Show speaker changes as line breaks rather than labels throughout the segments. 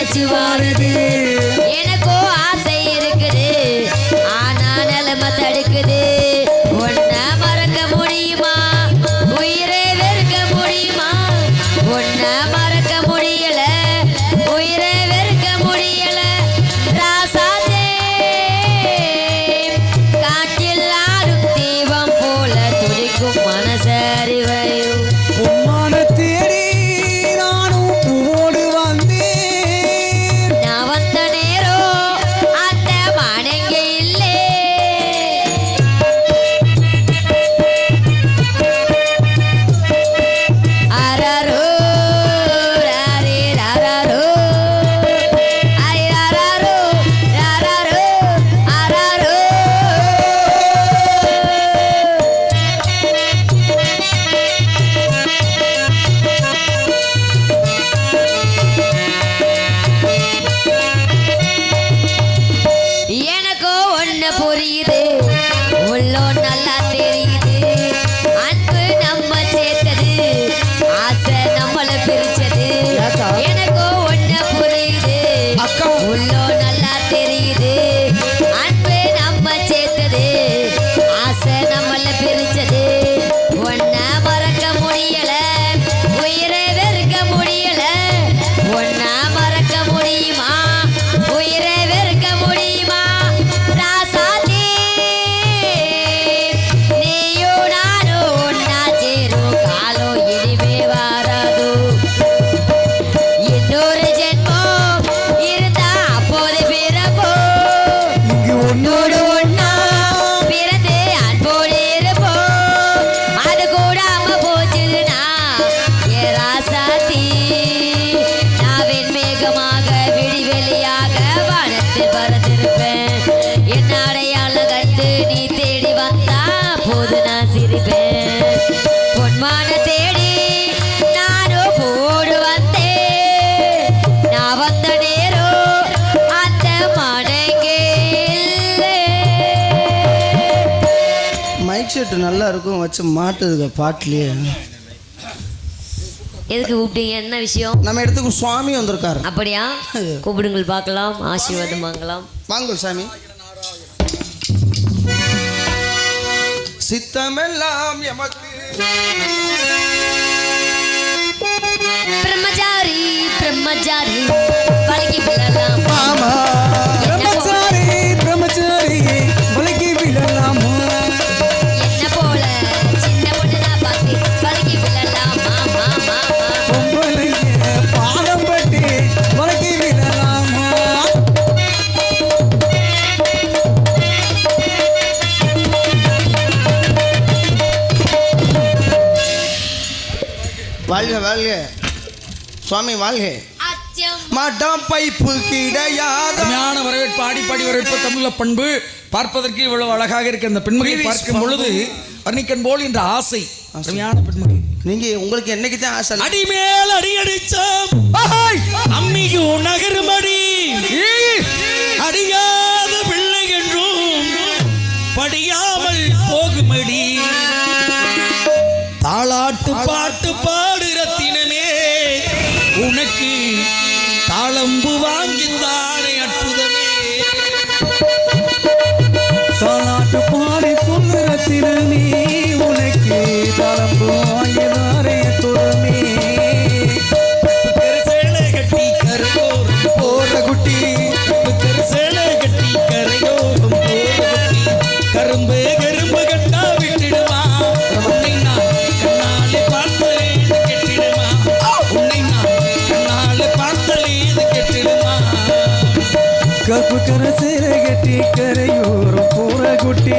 பேச்சு வாருது. எனக்கோ ஆசை இருக்குது, ஆனா நிலைமை தடுக்குது. ஒன்ன மறக்க முடியுமா, உயிரை வெறுக்க முடியுமா? ஒன்ன மறக்க முடியல, உயிரை வெறுக்க முடியல. ராசாதே காற்றில் ஆடும் தீபம் போல துடிக்கும் மனசறிவையும் புரியுது, உள்ளோ நல்லா தெரியுது. அன்பு நம்ம சேர்த்தது, ஆசை நம்மள பிரிச்சது. எனக்கோ ஒண்ணு புரியுது, உள்ளோ நல்லா தெரியுது. அன்பு நம்ம சேர்த்தது, ஆசை நம்மள பிரிச்சது. ஒன்ன மறக்க முடியல, உயிரை வெறுக்க முடியல. ஒன்ன மறக்க முடியுமா, உயிரை வெறுக்க முடியுமா? பொன்மான தேடி நானும் போடு வந்தேன். நான் வந்த நேரம் அந்த மனைங்கே
மைக் செட் நல்லா இருக்கும் வச்சு மாட்டுதுங்க பாட்டிலேயே.
எதுக்கு கூப்பிட்டீங்க, என்ன விஷயம்?
நம்ம இடத்துக்கு சுவாமி வந்திருக்காரு.
அப்படியா? கூப்பிடுங்கள் பார்க்கலாம், ஆசீர்வாதம் வாங்கலாம்.
வாங்க சாமி. சித்தமெல்லாம் எமக்கு
பிரம்மச்சாரி பிரம்மச்சாரி பழகி விழலாம்.
ஆமா பிரம்மச்சாரி பிரம்மச்சாரி பழகி விழலாம்.
என்ன போல சின்ன பொண்ணுதான் பார்த்து பழகி விழலாம்.
பாதம் பட்டி பழகி விழலாம். வாழ்க வாழ்க சுவாமி வாழ்க. மடம் பைப்பு கிடையாது.
வரவேற்பு ஆடிப்பாடி வரவேற்பு தமிழ பண்பு பார்ப்பதற்கு இவ்வளவு அழகாக இருக்க அந்த பெண்மகை பார்க்கும் பொழுது வர்ணிக்கன் போல் என்ற ஆசை. அருமையான பெண்மகை.
நீங்க உங்களுக்கு என்னைக்கு தான் ஆசை?
அடிமேல் அடி அடிச்சோம் அம்மிக்கு நகருமடி அடியாத பிள்ளை என்றும் படியாமல் போகுமடி. தாளாட்டு பாட்டு பாடுறத்தினமே உனக்கு தாளம்பு வாங்கித்தானே அற்புதமே.
தாளாட்டு பாடி பொன்னுரத்தினமே உனக்கு தாளம்பு வாங்கினாரே துறமே.
சேலை கட்டி கரையோரம் போற குட்டி, சேலை கட்டி கரையோரம் போற குட்டி. கரும்பு கரும்பு கட்டா விட்டுடுமா, உன்னை நான் கண்ணாலே பார்த்தலே இது கெட்டிடுமா. உன்னை நான் கண்ணாலே பார்த்தலே இது கெட்டிடுமா.
கப்பு கரை சேலை கட்டி கரையோரம் போற குட்டி.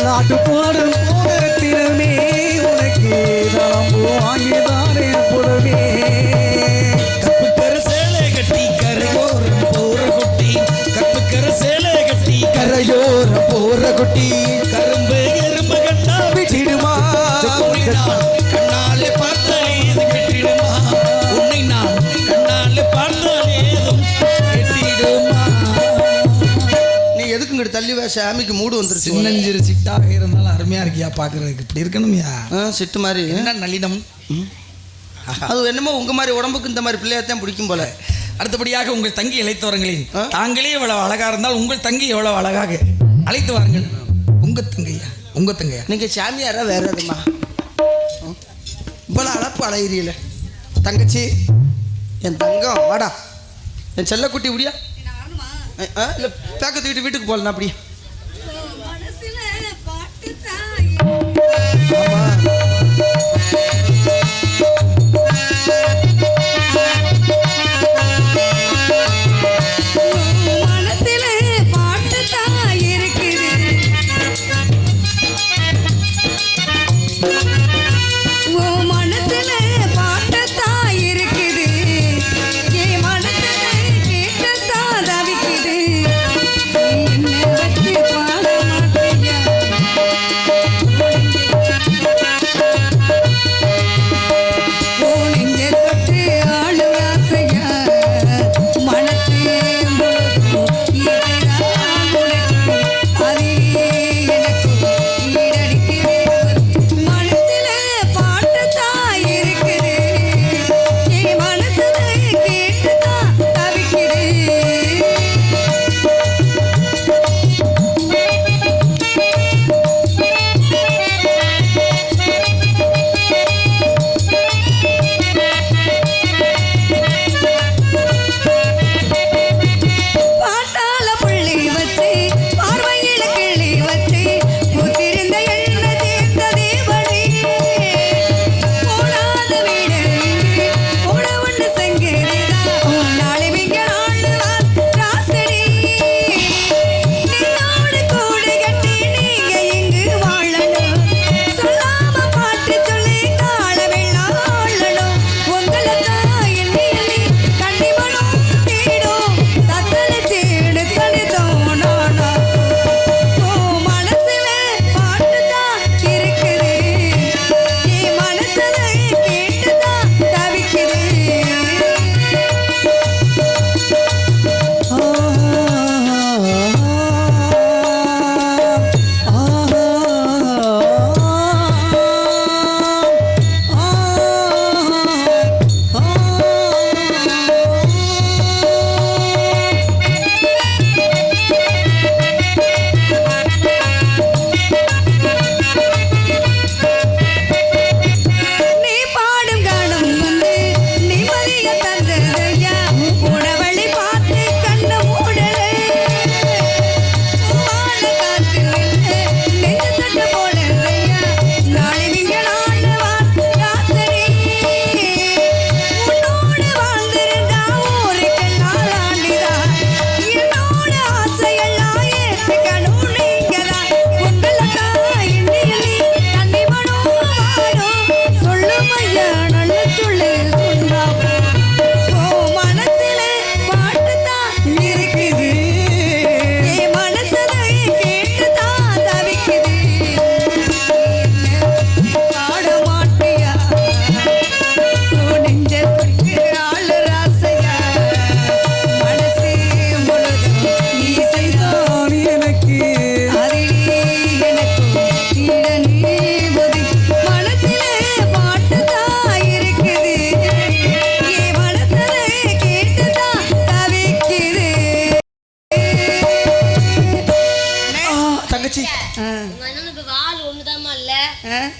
தாலாட்டு பாடும் போதத்திலுமே உனக்கு தளம்பு வாங்கிதானே புலவே
கப்புக்கர சேலை கட்டி கரையோரம் போற குட்டி கப்புக்கர சேலை கட்டி
கரையோரம் போற குட்டி
கரும்பு எறும்பு கண்டா
விட்டிடுமா
உன்னை நான் கண்ணாலே பார்த்தாலே இது கெட்டிடுமா உன்னை நான் கண்ணாலே பார்த்தாலே ஏதும் கெட்டிடுமா
நீ எதுக்கு இங்கிட்டு தள்ளி சாமிக்கு மூடு வந்துருச்சு
சின்னஞ்சிறு சிட்டாக இருந்தாலும் அருமையா இருக்கியா பாக்குறதுக்கு இப்படி இருக்கணும்யா
சிட்டு மாதிரி
என்ன நளினம்
அது என்னமோ உங்க மாதிரி உடம்புக்கு இந்த மாதிரி பிள்ளையத்தான் பிடிக்கும் போல.
அடுத்தபடியாக உங்கள் தங்கி அழைத்தவர்களின் தாங்களே எவ்வளவு அழகா இருந்தால் உங்கள் தங்கி எவ்வளவு அழகாக அழைத்து வாருங்கள் உங்க தங்கையா
நீங்க சாமியாரா வேற எதுமா இவ்வளோ அழப்பு அழகிறீல தங்கச்சி என் தங்கம் வாடா என் செல்லக்குட்டி இப்படியா இல்லை பேக்க தூக்கிட்டு வீட்டுக்கு போகலாம் அப்படியே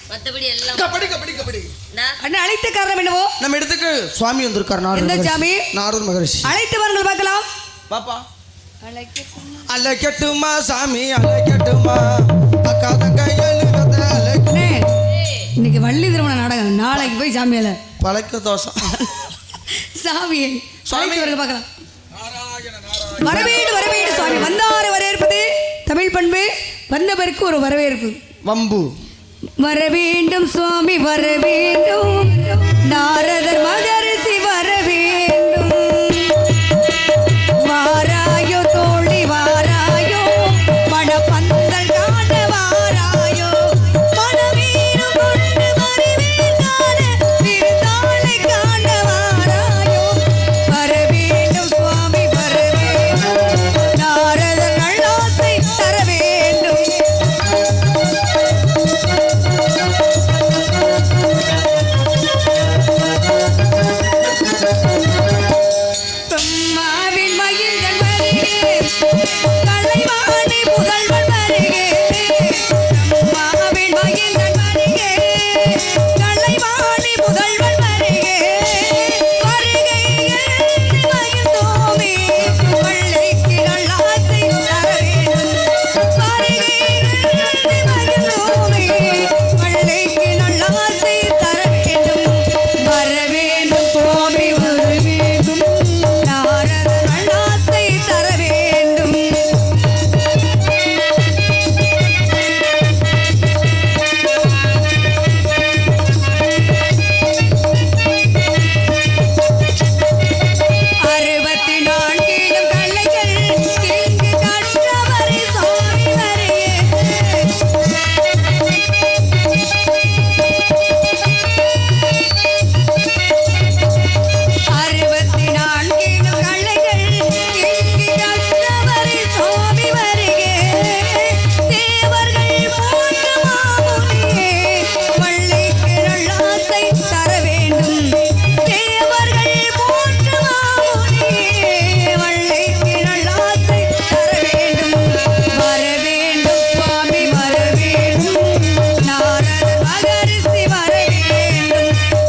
மத்தபடி எல்லாம்
கபடி கபடி கபடி.
அண்ணா அழைத்த காரணம் என்னவோ?
நம்ம இடத்துக்கு சுவாமி வந்திருக்கார்.
எந்த சாமி?
நாரத மகரிஷி.
அழைத்து வாருங்கள் பார்க்கலாம்.
பாப்பா அழைக்கட்டுமா சாமி அழைக்கட்டுமா அக்கா தங்கையல்
அண்ணே இன்னைக்கு வள்ளி திருமண நாடகம், நாளைக்கு போய் சாமியால
பழக்க தோசம்
சாமியை சுவாமி வரல பார்க்கலாம். வரவேடு வரவேடு சுவாமி வந்தாறு வரவேற்பது தமிழ் பண்பு வந்தவருக்கு ஒரு வரவேற்பு.
வம்பு
வர வேண்டும் சுவாமி வர வேண்டும், நாரதர் மகரிஷி வர வேண்டும். வாராயோ தோழி வாராயோ, மணப்பந்தல் காண வாராயோ, மணவீரம் கொண்டு வருவீர் காண, விருந்தாளை காண வாராயோ. வர வேண்டும் சுவாமி வர வேண்டும், நாரதர் நல்லாசை தர வேண்டும். பிரம்மாவின் மயில்கள் வருகே, கலைவாணி புதல்வன் வருகே. பிரம்மாவின் மயில்கள் வருகே, கலைவாணி புதல்வன்